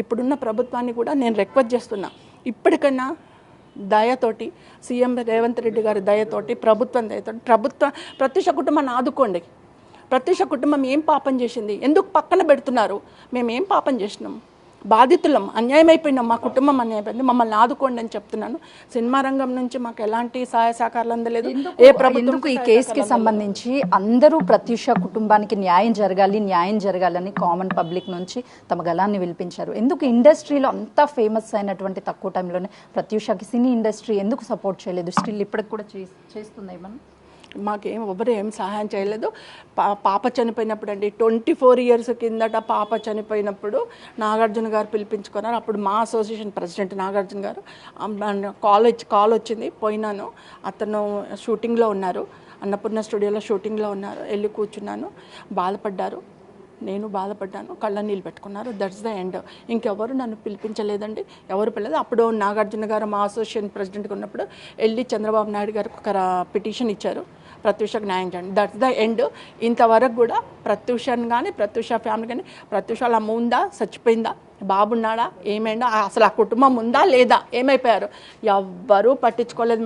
ఇప్పుడున్న ప్రభుత్వాన్ని కూడా నేను రిక్వెస్ట్ చేస్తున్నా, ఇప్పటికన్నా దయతోటి సీఎం రేవంత్ రెడ్డి గారి దయతోటి ప్రభుత్వం దయతోటి ప్రత్యూష కుటుంబాన్ని ఆదుకోండి. ప్రత్యూష కుటుంబం ఏం పాపం చేసింది, ఎందుకు పక్కన పెడుతున్నారు? మేము ఏం పాపం చేసినాం? బాధితులం, అన్యాయం అయిపోయినాం, మా కుటుంబం అన్యాయమైంది, మమ్మల్ని ఆదుకోండి అని చెప్తున్నాను. సినిమా రంగం నుంచి మాకు ఎలాంటి సహాయ సహకారాలు అందలేదు. ఏ ప్రభుత్వం ఈ కేసుకి సంబంధించి అందరూ ప్రత్యూష కుటుంబానికి న్యాయం జరగాలని కామన్ పబ్లిక్ నుంచి తమ గలాన్ని వినిపించారు. ఎందుకు ఇండస్ట్రీలో అంత ఫేమస్ అయినటువంటి తక్కువ టైంలోనే ప్రత్యూషకి సినీ ఇండస్ట్రీ ఎందుకు సపోర్ట్ చేయలేదు? స్టిల్ ఇప్పటికి కూడా చేస్తుంది ఏమన్నా? ఎవరు ఏం సహాయం చేయలేదు. పాప చనిపోయినప్పుడు అండి, 24 years కిందట పాప చనిపోయినప్పుడు నాగార్జున గారు పిలిపించుకున్నారు. అప్పుడు మా అసోసియేషన్ ప్రెసిడెంట్ నాగార్జున గారు కాల్ వచ్చింది, పోయినాను. అతను షూటింగ్లో ఉన్నారు, అన్నపూర్ణ స్టూడియోలో షూటింగ్లో ఉన్నారు. వెళ్ళి కూర్చున్నాను, బాధపడ్డారు, నేను బాధపడ్డాను, కళ్ళ నీళ్ళు పెట్టుకున్నారు. That's the end. ఇంకెవరు నన్ను పిలిపించలేదండి, ఎవరు పిల్లలేదు. అప్పుడు నాగార్జున గారు మా అసోసియేషన్ ప్రెసిడెంట్గా ఉన్నప్పుడు వెళ్ళి చంద్రబాబు నాయుడు గారికి ఒక పిటిషన్ ఇచ్చారు, ప్రత్యూషకు న్యాయం చేయండి. That's the end. ఇంతవరకు కూడా ప్రత్యూషని కానీ ప్రత్యూష ఫ్యామిలీ కానీ, ప్రత్యూష వాళ్ళ అమ్మ ఉందా, చచ్చిపోయిందా, బాబున్నాడా, ఏమైందా, అసలు ఆ కుటుంబం ఉందా లేదా, ఏమైపోయారు, ఎవ్వరూ పట్టించుకోలేదు.